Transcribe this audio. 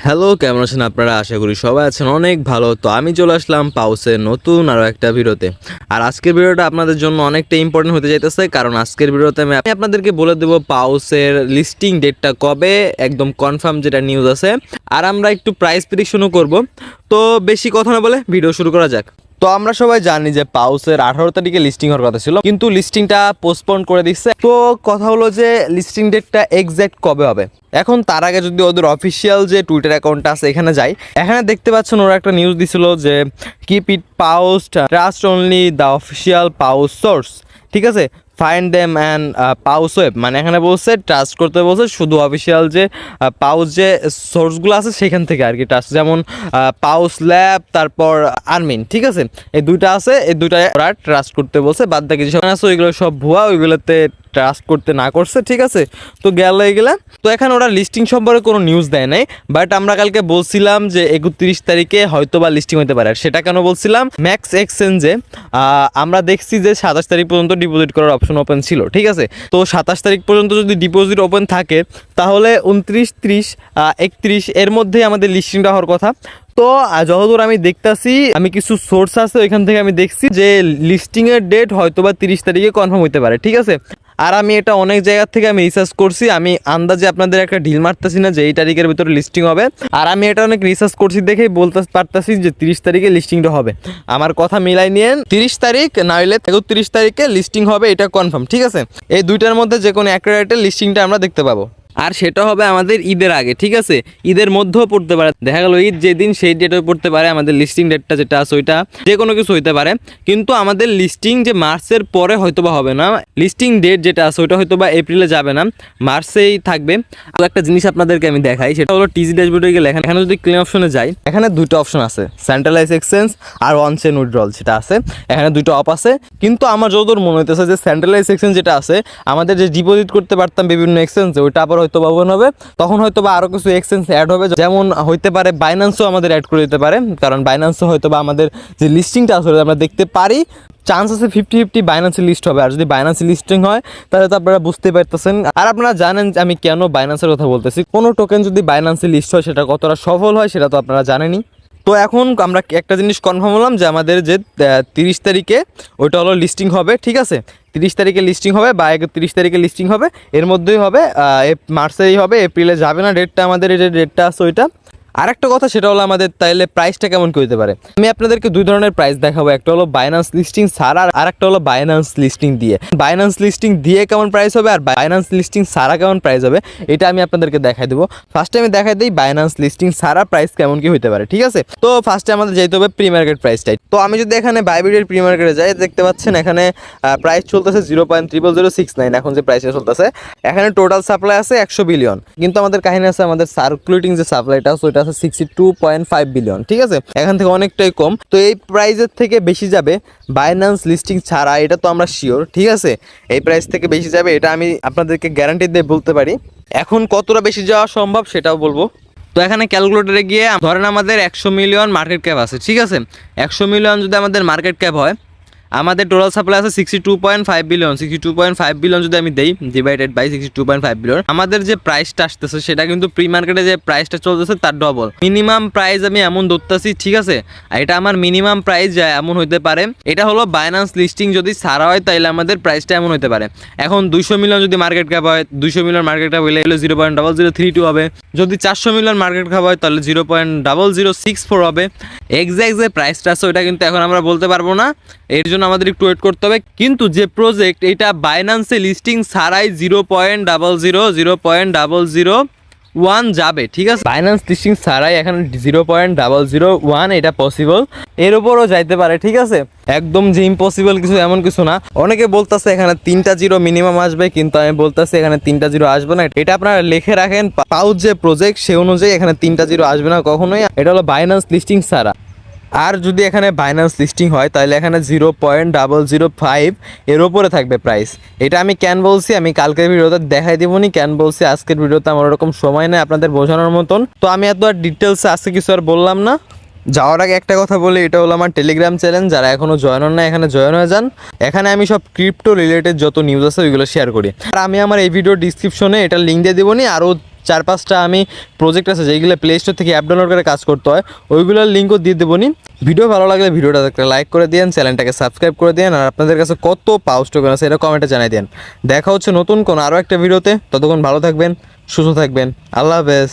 Hello, কেমন আছেন আপনারা? আশা করি সবাই আছেন অনেক ভালো। তো আমি চলে আসলাম পাউসের নতুন আরও একটা ভিডিওতে। আর আজকের ভিডিওটা আপনাদের জন্য অনেকটা ইম্পর্টেন্ট হতে যাইতেছে, কারণ আজকের ভিডিওতে আমি আপনাদেরকে বলে দেবো পাউসের লিস্টিং ডেটটা কবে, একদম কনফার্ম যেটা নিউজ আছে। আর আমরা একটু প্রাইস প্রেডিকশনও করব। তো বেশি কথা না বলে ভিডিও শুরু করা যাক। তো আমরা সবাই জানি যে পাউসের 18 তারিখে লিস্টিং হওয়ার কথা ছিল, কিন্তু লিস্টিংটা পোস্টপোন করে দিচ্ছে। তো কথা হলো যে লিস্টিং ডেটটা এক্স্যাক্ট কবে হবে। এখন তার আগে যদি ওদের অফিসিয়াল যে টুইটার অ্যাকাউন্টটা আছে এখানে যাই, এখানে দেখতে পাচ্ছেন ওরা একটা নিউজ দিছিল যে keep it pause, trust only the official pause source. ঠিক আছে, find them and pause web, মানে এখানে বলছে ট্রাস্ট করতে বলছে শুধু অফিসিয়াল যে পাউস যে সোর্সগুলো আছে সেখান থেকে আর কি ট্রাস্ট, যেমন পাউস ল্যাব, তারপর আর্মিন। ঠিক আছে, এই দুইটা আছে, এই দুইটা ওরা ট্রাস্ট করতে বলছে। বাদ বাকি যেসব আছে ওইগুলো সব ভুয়া, ওইগুলোতে ট্রাস্ট করতে না করছে। ঠিক আছে, তো গেল এগুলা। তো এখানে ওরা লিস্টিং সম্পর্কে কোনো নিউজ দেয় নাই, বাট আমরা কালকে বলছিলাম যে 31 তারিখে হয়তো বা লিস্টিং হতে পারে। সেটা কেন বলছিলাম, ম্যাক্স এক্সচেঞ্জে আমরা দেখছি যে 27 তারিখ পর্যন্ত ডিপোজিট করার অপশন ওপেন ছিল। ঠিক আছে, তো 27 তারিখ পর্যন্ত যদি ডিপোজিট ওপেন থাকে তাহলে 29, 30, 31 এর মধ্যেই আমাদের লিস্টিংটা হওয়ার কথা। তো যতদূর আমি দেখতেছি, আমি কিছু সোর্স আছে ওইখান থেকে আমি দেখছি যে লিস্টিংয়ের ডেট হয়তো বা 30 তারিখে কনফার্ম হতে পারে। ঠিক আছে, আর আমি এটা অনেক জায়গা থেকে আমি রিসার্চ করছি, আমি আন্দাজে আপনাদের একটা ঢিল মারতেছি না যে এই তারিখের ভিতরে লিস্টিং হবে। আর আমি এটা অনেক রিসার্চ করছি দেখেই বলতে পারতেছি যে 30 তারিখে লিস্টিংটা হবে। আমার কথা মিলাই নিয়েন, 30 তারিখ না হলে 31 তারিখে লিস্টিং হবে, এটা কনফার্ম। ঠিক আছে, এই দুইটার মধ্যে যে কোনো একটা ডেটের লিস্টিংটা আমরা দেখতে পাবো, আর সেটা হবে আমাদের ঈদের আগে। ঠিক আছে, ঈদের মধ্যেও পড়তে পারে, দেখা গেল ঈদ যেদিন সেই ডেটও পড়তে পারে। আমাদের লিস্টিং ডেটটা যেটা আছে ওইটা যে কোনো কিছু হইতে পারে, কিন্তু আমাদের লিস্টিং যে মার্চের পরে হয়তো বা হবে না। লিস্টিং ডেট যেটা আছে ওইটা হয়তো বা এপ্রিলে যাবে না, মার্চেই থাকবে। আর একটা জিনিস আপনাদেরকে আমি দেখাই, সেটা হলো টিজি ড্যাশবোর্ডে গেলে এখানে যদি ক্লেম অপশনে যাই, এখানে দুটো অপশন আছে, সেন্ট্রালাইজ এক্সচেঞ্জ আর অন চেইন উইথড্রল, সেটা আছে এখানে দুটো অফ আছে। কিন্তু আমার যতদূর মনে হইতেছে যে সেন্ট্রালাইজ এক্সচেঞ্জ যেটা আছে, আমাদের যে ডিপোজিট করতে পারতাম বিভিন্ন এক্সচেঞ্জে, ওইটা আবার হয়তো বা ওপেন হবে। তখন হয়তো বা আরও কিছু এক্সচেঞ্জ অ্যাড হবে, যেমন হইতে পারে বাইন্যান্সও আমাদের অ্যাড করে দিতে পারে, কারণ বাইন্যান্সও হয়তো বা আমাদের যে লিস্টিংটা আসলে আমরা দেখতে পারি, চান্স আছে 50-50 বাইন্যান্সে লিস্ট হবে। আর যদি বাইন্যান্সে লিস্টিং হয় তাহলে তো আপনারা বুঝতে পারতেছেন। আর আপনারা জানেন যে আমি কেন বাইন্যান্সের কথা বলতেছি, কোনো টোকেন যদি বাইন্যান্সে লিস্ট হয় সেটা কতটা সফল হয় সেটা তো আপনারা জানেনই। তো এখন আমরা একটা জিনিস কনফার্ম হলাম যে আমাদের যে 30 তারিখে ওইটা হলো লিস্টিং হবে। ঠিক আছে, 30 তারিখে লিস্টিং হবে বা 31 তারিখে লিস্টিং হবে, এর মধ্যেই হবে। মার্চেই হবে, এপ্রিলে যাবে না ডেটটা। আমাদের এই যে ডেটটা আছে ওইটা। আর একটা কথা, সেটা হলো আমাদের তাইলে প্রাইসটা কেমন কি হতে পারে। আমি আপনাদেরকে দুই ধরনের প্রাইস দেখাবো, একটা হলো বাইন্যান্স লিস্টিং ছাড়া, আর একটা হলো বাইন্যান্স লিস্টিং দিয়ে। বাইন্যান্স লিস্টিং দিয়ে কেমন প্রাইস হবে আর বাইন্যান্স লিস্টিং ছাড়া কেমন প্রাইস হবে, এটা আমি আপনাদেরকে দেখাই দেবো। ফার্স্টে আমি দেখাই দিই বাইন্যান্স লিস্টিং ছাড়া প্রাইস কেমন কি হতে পারে। ঠিক আছে, তো ফার্স্টে আমাদের যেতে হবে প্রি মার্কেট প্রাইসটাই। তো আমি যদি এখানে বাইবিটের প্রি মার্কেটে যাই, দেখতে পাচ্ছেন এখানে প্রাইস চলতেছে 0.0069। এখন যে প্রাইসটা চলতেছে, এখানে টোটাল সাপ্লাই আছে 100 বিলিয়ন, কিন্তু আমাদের কাহিনী আছে আমাদের সার্কুলেটিং যে সাপ্লাইটা আছে ওইটা আছে 62.5 বিলিয়ন। ঠিক আছে, এখান থেকে অনেকটাই কম। তো এই প্রাইসের থেকে বেশি যাবে বাইন্যান্স লিস্টিং ছাড়া, এটা তো আমরা শিওর। ঠিক আছে, এই প্রাইস থেকে বেশি যাবে, এটা আমি আপনাদেরকে গ্যারান্টি দিয়ে বলতে পারি। এখন কতটা বেশি যাওয়া সম্ভব সেটাও বলবো। তো এখানে ক্যালকুলেটরে গিয়ে ধরেন আমাদের 100 মিলিয়ন মার্কেট ক্যাপ আছে। ঠিক আছে, 100 মিলিয়ন যদি আমাদের মার্কেট ক্যাপ হয়, আমাদের টোটাল সাপ্লাই আছে 62.5 বিলিয়ন। 62.5 বিলিয়ন যদি আমি দেই ডিভাইডেড বাই 62.5 বিলিয়ন, আমাদের যে প্রাইসটা আসতেছে সেটা কিন্তু প্রি মার্কেটে যে প্রাইসটা চলতেছে তার ডবল। মিনিমাম প্রাইস আমি এমন ধরতেছি। ঠিক আছে, এটা আমার মিনিমাম প্রাইস যায় এমন হইতে পারে। এটা হলো বাইন্যান্স লিস্টিং যদি সারা হয় তাহলে আমাদের প্রাইসটা এমন হতে পারে। এখন 200 মিলিয়ন যদি মার্কেট ক্যাপ হয়, 200 মিলিয়ন মার্কেট ক্যাপ হলে 0.0032 হবে। যদি 400 মিলিয়ন মার্কেট ক্যাপ হয় তাহলে 0.0064 হবে। এক্স্যাক্ট যে প্রাইসটা আছে ওইটা কিন্তু এখন আমরা বলতে পারবো না, এর জন্য আমাদের একটু ওয়েট করতে হবে। কিন্তু যে প্রজেক্ট এটা বাইন্যান্সে লিস্টিং ছাড়াই 0.001 যাবে। ঠিক আছে, বাইন্যান্স লিস্টিং ছাড়াই এখানে 0.001 এটা পসিবল, এর উপরও যাইতে পারে। ঠিক আছে, একদম যে ইম্পসিবল কিছু এমন কিছু না। অনেকে বলতেছে এখানে 3টা জিরো মিনিমাম আসবে, কিন্তু আমি বলতেছি এখানে 3টা জিরো আসবে না। এটা আপনারা লিখে রাখেন, পাউচ যে প্রজেক্ট সে অনুযায়ী এখানে 3টা জিরো আসবে না কখনোই। এটা হলো বাইন্যান্স লিস্টিং ছাড়া। আর যদি এখানে বাইন্যান্স লিস্টিং হয় তাহলে এখানে 0.005 এর ওপরে থাকবে প্রাইস। এটা আমি কেন বলছি, আমি কালকের ভিডিওতে দেখাই দিবনি কেন বলছি। আজকের ভিডিওতে আমার ওরকম সময় নেই আপনাদের বোঝানোর মতন, তো আমি এত আর ডিটেলসে আজকে কিছু আর বললাম না। যাওয়ার আগে একটা কথা বলি, এটা হলো আমার টেলিগ্রাম চ্যানেল, যারা এখনও জয়েন হন না এখানে জয়েন হয়ে যান। এখানে আমি সব ক্রিপ্টো রিলেটেড যত নিউজ আছে ওইগুলো শেয়ার করি। আর আমি আমার এই ভিডিও ডিসক্রিপশনে এটা লিঙ্ক দিয়ে দেবো নি, আরও 4-5টা আমি প্রজেক্ট আছে যেগুলো প্লে স্টোর থেকে অ্যাপ ডাউনলোড করে কাজ করতে হয়, ওইগুলোর লিঙ্কও দিয়ে দেবো নি। ভিডিও ভালো লাগলে ভিডিওটা একটা লাইক করে দিন, চ্যানেলটাকে সাবস্ক্রাইব করে দিন, আর আপনাদের কাছে কত পাউস টোকেন আছে এটা কমেন্টে জানাই দেন। দেখা হচ্ছে নতুন কোনো আরও একটা ভিডিওতে, ততক্ষণ ভালো থাকবেন, সুস্থ থাকবেন, আল্লাহ হাফেজ।